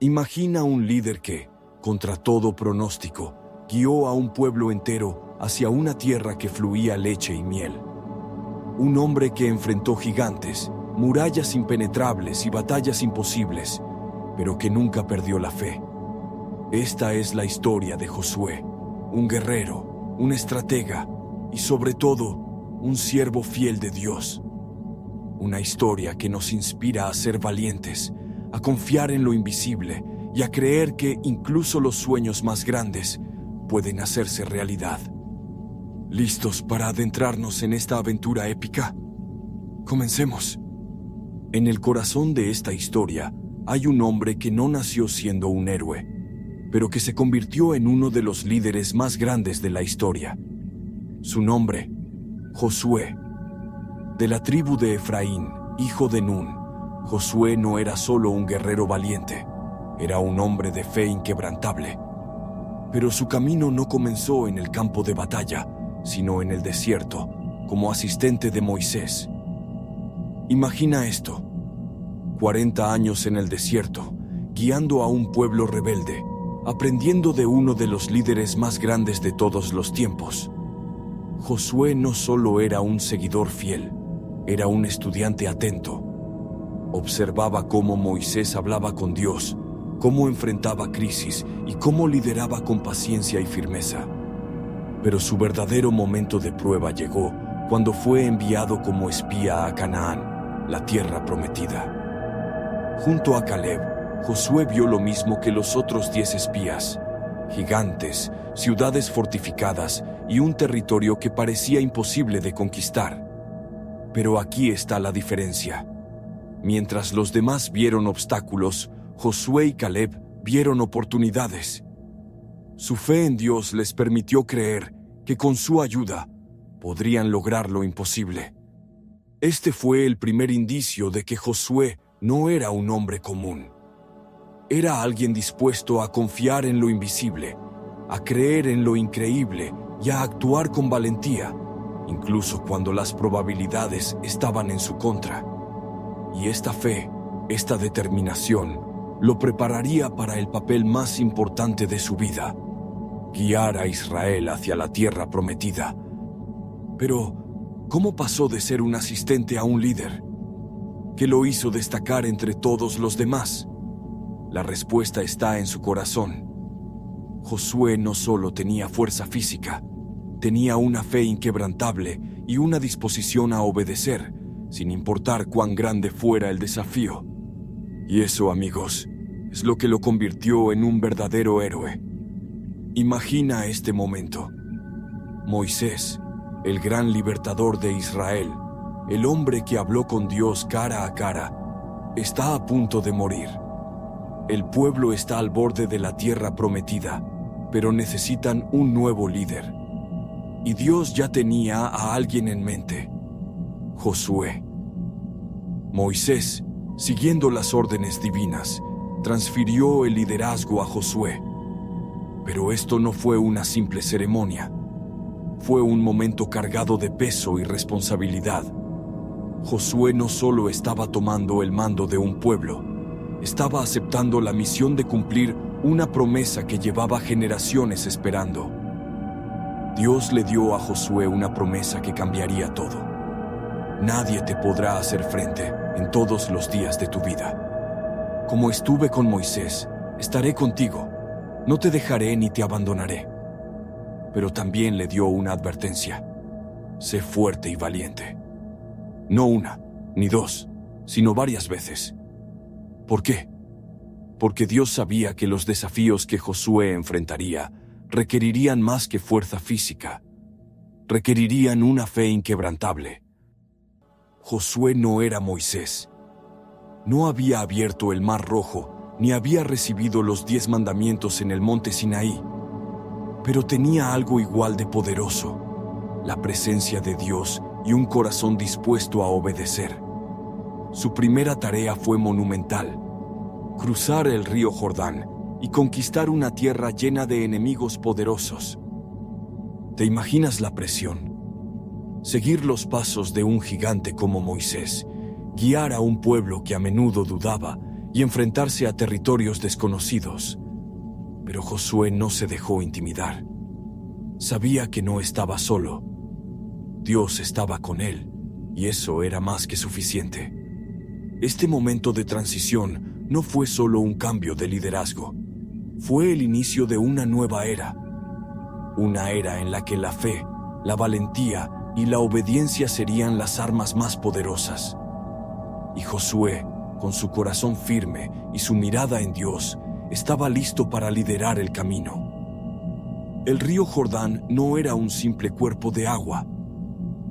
Imagina un líder que, contra todo pronóstico, guió a un pueblo entero hacia una tierra que fluía leche y miel. Un hombre que enfrentó gigantes, murallas impenetrables y batallas imposibles, pero que nunca perdió la fe. Esta es la historia de Josué, un guerrero, un estratega y sobre todo, un siervo fiel de Dios. Una historia que nos inspira a ser valientes, a confiar en lo invisible y a creer que incluso los sueños más grandes pueden hacerse realidad. ¿Listos para adentrarnos en esta aventura épica? Comencemos. En el corazón de esta historia hay un hombre que no nació siendo un héroe, pero que se convirtió en uno de los líderes más grandes de la historia. Su nombre, Josué. De la tribu de Efraín, hijo de Nun, Josué no era solo un guerrero valiente, era un hombre de fe inquebrantable. Pero su camino no comenzó en el campo de batalla, sino en el desierto, como asistente de Moisés. Imagina esto: 40 años en el desierto, guiando a un pueblo rebelde, aprendiendo de uno de los líderes más grandes de todos los tiempos. Josué no solo era un seguidor fiel, era un estudiante atento. Observaba cómo Moisés hablaba con Dios, cómo enfrentaba crisis y cómo lideraba con paciencia y firmeza. Pero su verdadero momento de prueba llegó cuando fue enviado como espía a Canaán, la tierra prometida. Junto a Caleb, Josué vio lo mismo que los otros 10 espías: gigantes, ciudades fortificadas y un territorio que parecía imposible de conquistar. Pero aquí está la diferencia. Mientras los demás vieron obstáculos, Josué y Caleb vieron oportunidades. Su fe en Dios les permitió creer que con su ayuda podrían lograr lo imposible. Este fue el primer indicio de que Josué no era un hombre común. Era alguien dispuesto a confiar en lo invisible, a creer en lo increíble y a actuar con valentía, incluso cuando las probabilidades estaban en su contra. Y esta fe, esta determinación, lo prepararía para el papel más importante de su vida: guiar a Israel hacia la tierra prometida. Pero, ¿cómo pasó de ser un asistente a un líder? ¿Qué lo hizo destacar entre todos los demás? La respuesta está en su corazón. Josué no solo tenía fuerza física, tenía una fe inquebrantable y una disposición a obedecer, sin importar cuán grande fuera el desafío. Y eso, amigos, es lo que lo convirtió en un verdadero héroe. Imagina este momento. Moisés, el gran libertador de Israel, el hombre que habló con Dios cara a cara, está a punto de morir. El pueblo está al borde de la tierra prometida, pero necesitan un nuevo líder. Y Dios ya tenía a alguien en mente: Josué. Moisés, siguiendo las órdenes divinas, transfirió el liderazgo a Josué. Pero esto no fue una simple ceremonia. Fue un momento cargado de peso y responsabilidad. Josué no solo estaba tomando el mando de un pueblo, estaba aceptando la misión de cumplir una promesa que llevaba generaciones esperando. Dios le dio a Josué una promesa que cambiaría todo. Nadie te podrá hacer frente en todos los días de tu vida. Como estuve con Moisés, estaré contigo. No te dejaré ni te abandonaré. Pero también le dio una advertencia: sé fuerte y valiente. No una, ni dos, sino varias veces. ¿Por qué? Porque Dios sabía que los desafíos que Josué enfrentaría requerirían más que fuerza física. Requerirían una fe inquebrantable. Josué no era Moisés. No había abierto el Mar Rojo, ni había recibido los 10 mandamientos en el monte Sinaí. Pero tenía algo igual de poderoso: la presencia de Dios y un corazón dispuesto a obedecer. Su primera tarea fue monumental: cruzar el río Jordán y conquistar una tierra llena de enemigos poderosos. ¿Te imaginas la presión? Seguir los pasos de un gigante como Moisés, guiar a un pueblo que a menudo dudaba y enfrentarse a territorios desconocidos. Pero Josué no se dejó intimidar. Sabía que no estaba solo. Dios estaba con él, y eso era más que suficiente. Este momento de transición no fue solo un cambio de liderazgo. Fue el inicio de una nueva era. Una era en la que la fe, la valentía y la obediencia serían las armas más poderosas. Y Josué, con su corazón firme y su mirada en Dios, estaba listo para liderar el camino. El río Jordán no era un simple cuerpo de agua.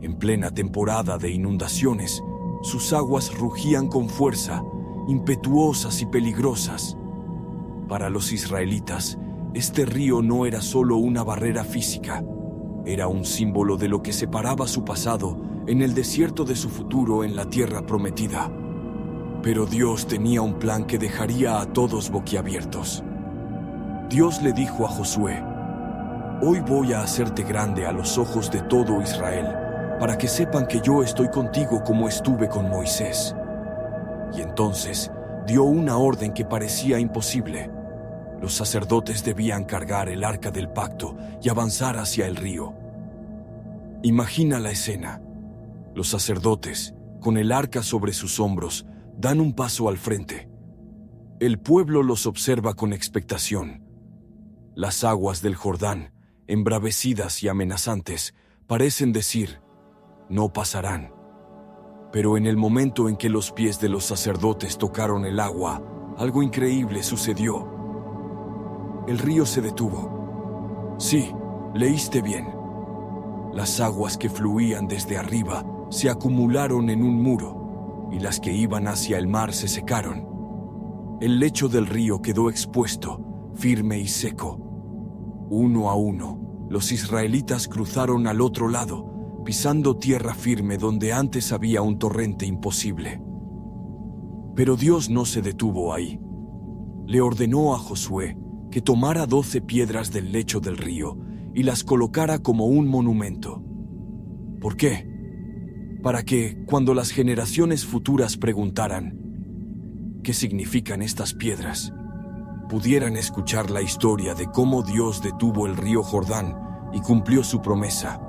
En plena temporada de inundaciones, sus aguas rugían con fuerza, impetuosas y peligrosas. Para los israelitas, este río no era solo una barrera física, era un símbolo de lo que separaba su pasado en el desierto de su futuro en la tierra prometida. Pero Dios tenía un plan que dejaría a todos boquiabiertos. Dios le dijo a Josué: «Hoy voy a hacerte grande a los ojos de todo Israel, para que sepan que yo estoy contigo como estuve con Moisés». Y entonces dio una orden que parecía imposible. Los sacerdotes debían cargar el arca del pacto y avanzar hacia el río. Imagina la escena. Los sacerdotes, con el arca sobre sus hombros, dan un paso al frente. El pueblo los observa con expectación. Las aguas del Jordán, embravecidas y amenazantes, parecen decir: «No pasarán». Pero en el momento en que los pies de los sacerdotes tocaron el agua, algo increíble sucedió. El río se detuvo. Sí, leíste bien. Las aguas que fluían desde arriba se acumularon en un muro, y las que iban hacia el mar se secaron. El lecho del río quedó expuesto, firme y seco. Uno a uno, los israelitas cruzaron al otro lado, pisando tierra firme donde antes había un torrente imposible. Pero Dios no se detuvo ahí. Le ordenó a Josué que tomara 12 piedras del lecho del río y las colocara como un monumento. ¿Por qué? Para que, cuando las generaciones futuras preguntaran ¿qué significan estas piedras?, pudieran escuchar la historia de cómo Dios detuvo el río Jordán y cumplió su promesa.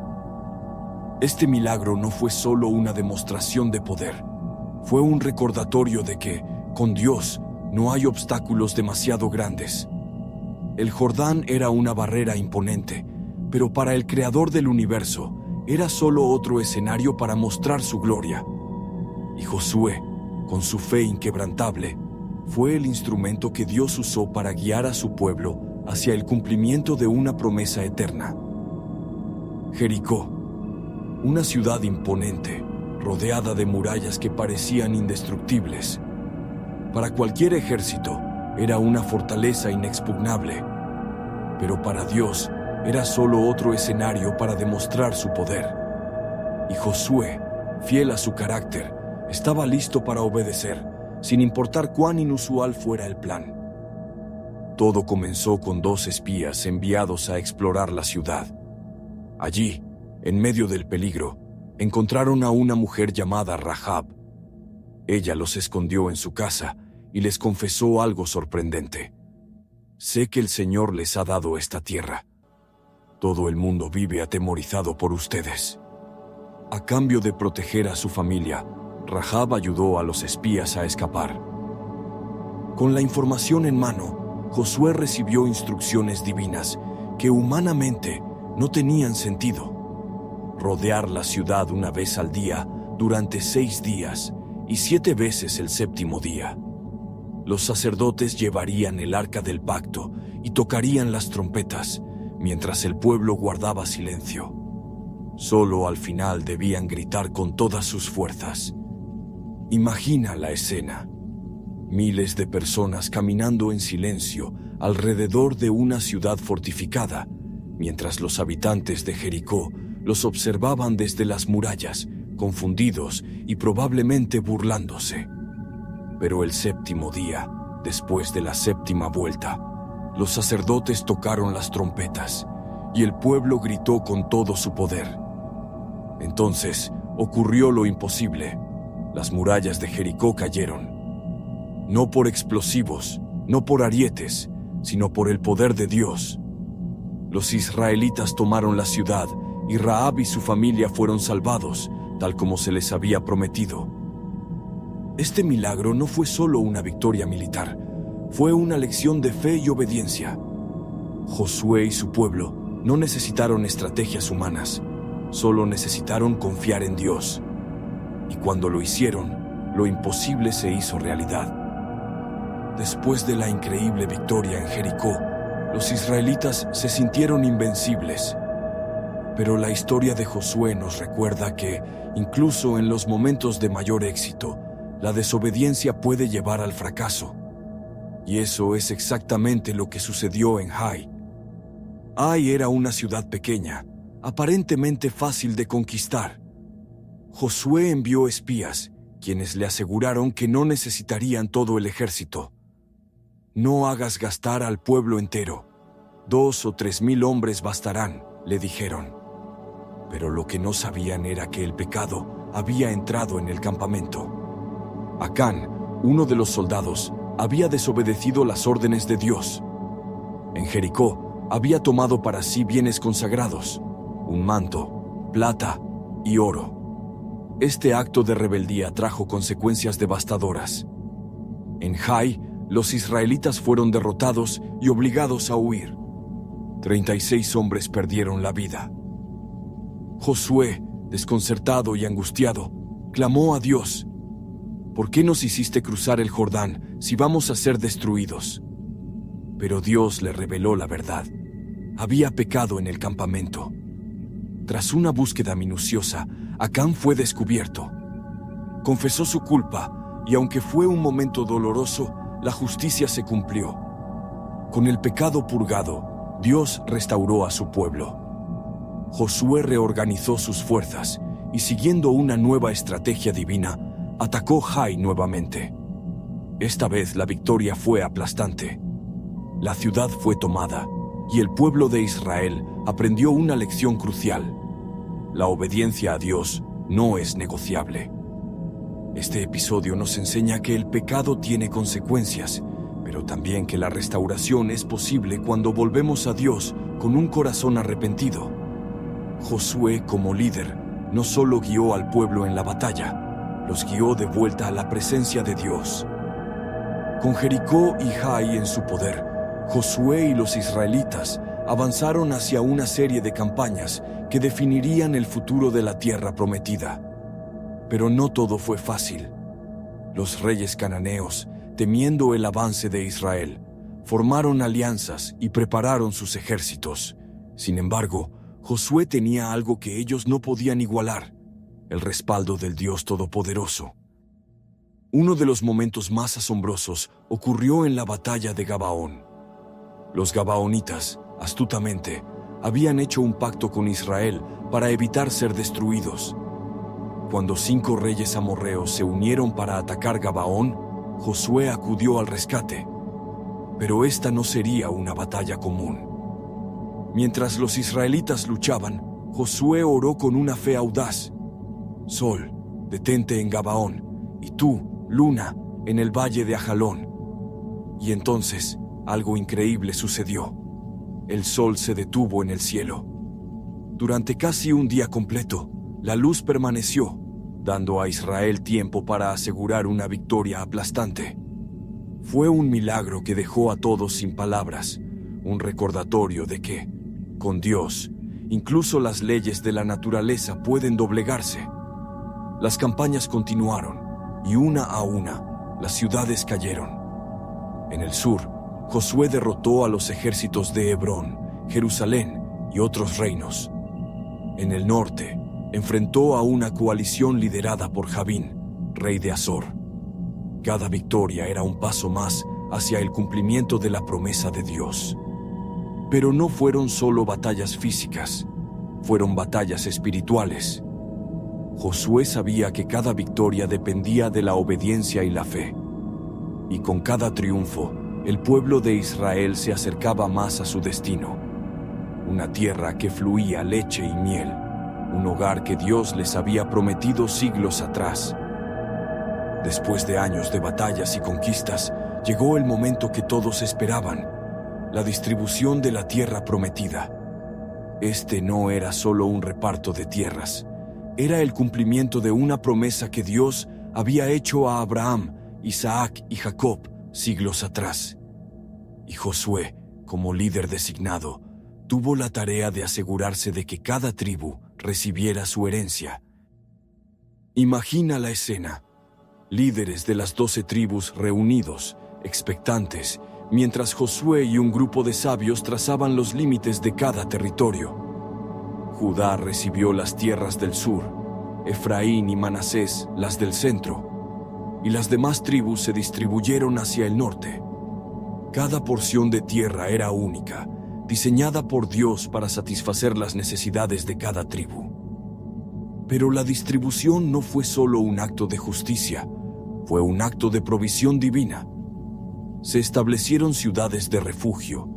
Este milagro no fue solo una demostración de poder, fue un recordatorio de que, con Dios, no hay obstáculos demasiado grandes. El Jordán era una barrera imponente, pero para el Creador del universo, era solo otro escenario para mostrar su gloria. Y Josué, con su fe inquebrantable, fue el instrumento que Dios usó para guiar a su pueblo hacia el cumplimiento de una promesa eterna. Jericó, una ciudad imponente, rodeada de murallas que parecían indestructibles. Para cualquier ejército, era una fortaleza inexpugnable, pero para Dios era solo otro escenario para demostrar su poder. Y Josué, fiel a su carácter, estaba listo para obedecer, sin importar cuán inusual fuera el plan. Todo comenzó con 2 espías enviados a explorar la ciudad. Allí, en medio del peligro, encontraron a una mujer llamada Rahab. Ella los escondió en su casa y les confesó algo sorprendente. «Sé que el Señor les ha dado esta tierra. Todo el mundo vive atemorizado por ustedes». A cambio de proteger a su familia, Rahab ayudó a los espías a escapar. Con la información en mano, Josué recibió instrucciones divinas que humanamente no tenían sentido. Rodear la ciudad una vez al día durante 6 días y 7 veces el 7º día. Los sacerdotes llevarían el arca del pacto y tocarían las trompetas, mientras el pueblo guardaba silencio. Solo al final debían gritar con todas sus fuerzas. Imagina la escena. Miles de personas caminando en silencio alrededor de una ciudad fortificada, mientras los habitantes de Jericó los observaban desde las murallas, confundidos y probablemente burlándose. Pero el 7º día, después de la 7ª vuelta, los sacerdotes tocaron las trompetas y el pueblo gritó con todo su poder. Entonces ocurrió lo imposible. Las murallas de Jericó cayeron. no por explosivos, no por arietes, sino por el poder de Dios. Los israelitas tomaron la ciudad y Rahab y su familia fueron salvados, tal como se les había prometido. Este milagro no fue solo una victoria militar, fue una lección de fe y obediencia. Josué y su pueblo no necesitaron estrategias humanas, solo necesitaron confiar en Dios. Y cuando lo hicieron, lo imposible se hizo realidad. Después de la increíble victoria en Jericó, los israelitas se sintieron invencibles. Pero la historia de Josué nos recuerda que, incluso en los momentos de mayor éxito, la desobediencia puede llevar al fracaso. Y eso es exactamente lo que sucedió en Ai. Ai era una ciudad pequeña, aparentemente fácil de conquistar. Josué envió espías, quienes le aseguraron que no necesitarían todo el ejército. «No hagas gastar al pueblo entero. 2 o 3 mil hombres bastarán», le dijeron. Pero lo que no sabían era que el pecado había entrado en el campamento. Acán, uno de los soldados, había desobedecido las órdenes de Dios. En Jericó había tomado para sí bienes consagrados, un manto, plata y oro. Este acto de rebeldía trajo consecuencias devastadoras. En Ai, los israelitas fueron derrotados y obligados a huir. 36 hombres perdieron la vida. Josué, desconcertado y angustiado, clamó a Dios: «¿Por qué nos hiciste cruzar el Jordán si vamos a ser destruidos?». Pero Dios le reveló la verdad. Había pecado en el campamento. Tras una búsqueda minuciosa, Acán fue descubierto. Confesó su culpa y, aunque fue un momento doloroso, la justicia se cumplió. Con el pecado purgado, Dios restauró a su pueblo. Josué reorganizó sus fuerzas y, siguiendo una nueva estrategia divina, atacó Ai nuevamente. Esta vez la victoria fue aplastante. La ciudad fue tomada y el pueblo de Israel aprendió una lección crucial. La obediencia a Dios no es negociable. Este episodio nos enseña que el pecado tiene consecuencias, pero también que la restauración es posible cuando volvemos a Dios con un corazón arrepentido. Josué, como líder, no solo guió al pueblo en la batalla, los guió de vuelta a la presencia de Dios. Con Jericó y Ai en su poder, Josué y los israelitas avanzaron hacia una serie de campañas que definirían el futuro de la tierra prometida. Pero no todo fue fácil. Los reyes cananeos, temiendo el avance de Israel, formaron alianzas y prepararon sus ejércitos. Sin embargo, Josué tenía algo que ellos no podían igualar: el respaldo del Dios Todopoderoso. Uno de los momentos más asombrosos ocurrió en la batalla de Gabaón. Los gabaonitas, astutamente, habían hecho un pacto con Israel para evitar ser destruidos. Cuando 5 reyes amorreos se unieron para atacar Gabaón, Josué acudió al rescate. Pero esta no sería una batalla común. Mientras los israelitas luchaban, Josué oró con una fe audaz: «Sol, detente en Gabaón, y tú, luna, en el valle de Ajalón». Y entonces, algo increíble sucedió. El sol se detuvo en el cielo. Durante casi un día completo, la luz permaneció, dando a Israel tiempo para asegurar una victoria aplastante. Fue un milagro que dejó a todos sin palabras, un recordatorio de que, con Dios, incluso las leyes de la naturaleza pueden doblegarse. Las campañas continuaron, y una a una, las ciudades cayeron. En el sur, Josué derrotó a los ejércitos de Hebrón, Jerusalén y otros reinos. En el norte, enfrentó a una coalición liderada por Jabín, rey de Azor. Cada victoria era un paso más hacia el cumplimiento de la promesa de Dios. Pero no fueron solo batallas físicas, fueron batallas espirituales. Josué sabía que cada victoria dependía de la obediencia y la fe. Y con cada triunfo, el pueblo de Israel se acercaba más a su destino. Una tierra que fluía leche y miel, un hogar que Dios les había prometido siglos atrás. Después de años de batallas y conquistas, llegó el momento que todos esperaban: la distribución de la tierra prometida. Este no era solo un reparto de tierras, era el cumplimiento de una promesa que Dios había hecho a Abraham, Isaac y Jacob siglos atrás. Y Josué, como líder designado, tuvo la tarea de asegurarse de que cada tribu recibiera su herencia. Imagina la escena: líderes de las 12 tribus reunidos, expectantes, mientras Josué y un grupo de sabios trazaban los límites de cada territorio. Judá recibió las tierras del sur, Efraín y Manasés las del centro, y las demás tribus se distribuyeron hacia el norte. Cada porción de tierra era única, diseñada por Dios para satisfacer las necesidades de cada tribu. Pero la distribución no fue solo un acto de justicia, fue un acto de provisión divina. Se establecieron ciudades de refugio,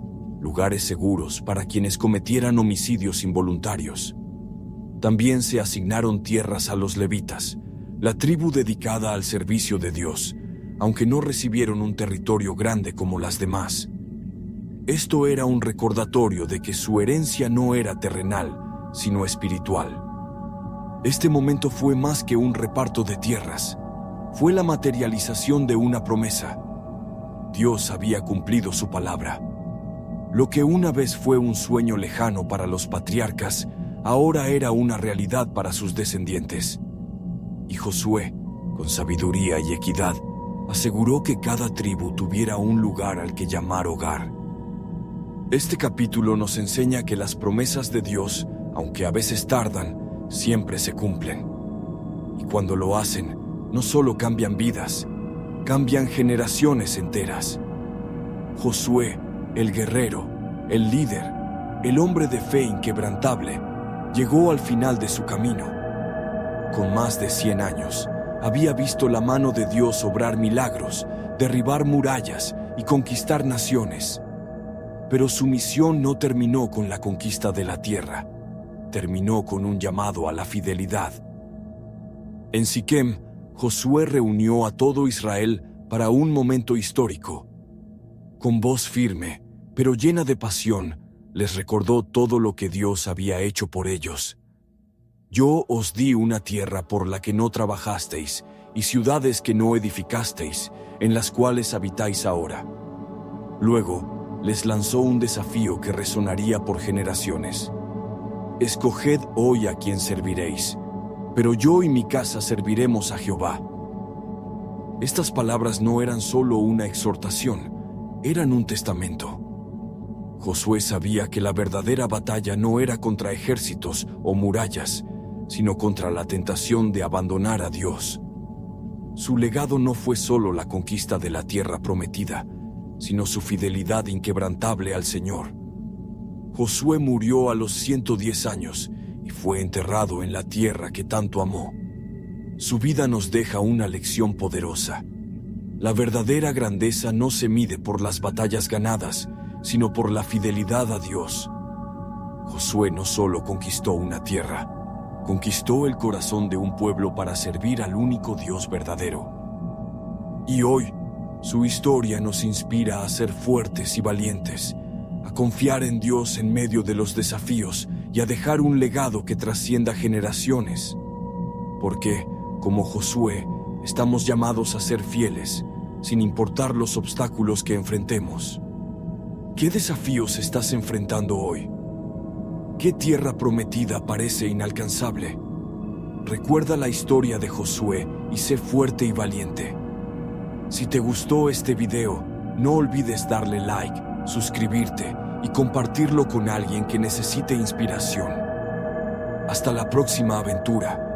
lugares seguros para quienes cometieran homicidios involuntarios. También se asignaron tierras a los levitas, la tribu dedicada al servicio de Dios, aunque no recibieron un territorio grande como las demás. Esto era un recordatorio de que su herencia no era terrenal, sino espiritual. Este momento fue más que un reparto de tierras, fue la materialización de una promesa. Dios había cumplido su palabra. Lo que una vez fue un sueño lejano para los patriarcas, ahora era una realidad para sus descendientes. Y Josué, con sabiduría y equidad, aseguró que cada tribu tuviera un lugar al que llamar hogar. Este capítulo nos enseña que las promesas de Dios, aunque a veces tardan, siempre se cumplen. Y cuando lo hacen, no solo cambian vidas, cambian generaciones enteras. Josué, el guerrero, el líder, el hombre de fe inquebrantable, llegó al final de su camino. Con más de 100 años, había visto la mano de Dios obrar milagros, derribar murallas y conquistar naciones. Pero su misión no terminó con la conquista de la tierra, terminó con un llamado a la fidelidad. En Siquem, Josué reunió a todo Israel para un momento histórico. Con voz firme, pero llena de pasión, les recordó todo lo que Dios había hecho por ellos. Yo os di una tierra por la que no trabajasteis, y ciudades que no edificasteis, en las cuales habitáis ahora. Luego, les lanzó un desafío que resonaría por generaciones. Escoged hoy a quién serviréis, pero yo y mi casa serviremos a Jehová. Estas palabras no eran solo una exhortación, eran un testamento. Josué sabía que la verdadera batalla no era contra ejércitos o murallas, sino contra la tentación de abandonar a Dios. Su legado no fue solo la conquista de la tierra prometida, sino su fidelidad inquebrantable al Señor. Josué murió a los 110 años y fue enterrado en la tierra que tanto amó. Su vida nos deja una lección poderosa. La verdadera grandeza no se mide por las batallas ganadas, sino por la fidelidad a Dios. Josué no solo conquistó una tierra, conquistó el corazón de un pueblo para servir al único Dios verdadero. Y hoy, su historia nos inspira a ser fuertes y valientes, a confiar en Dios en medio de los desafíos y a dejar un legado que trascienda generaciones. Porque, como Josué, estamos llamados a ser fieles, sin importar los obstáculos que enfrentemos. ¿Qué desafíos estás enfrentando hoy? ¿Qué tierra prometida parece inalcanzable? Recuerda la historia de Josué y sé fuerte y valiente. Si te gustó este video, no olvides darle like, suscribirte y compartirlo con alguien que necesite inspiración. Hasta la próxima aventura.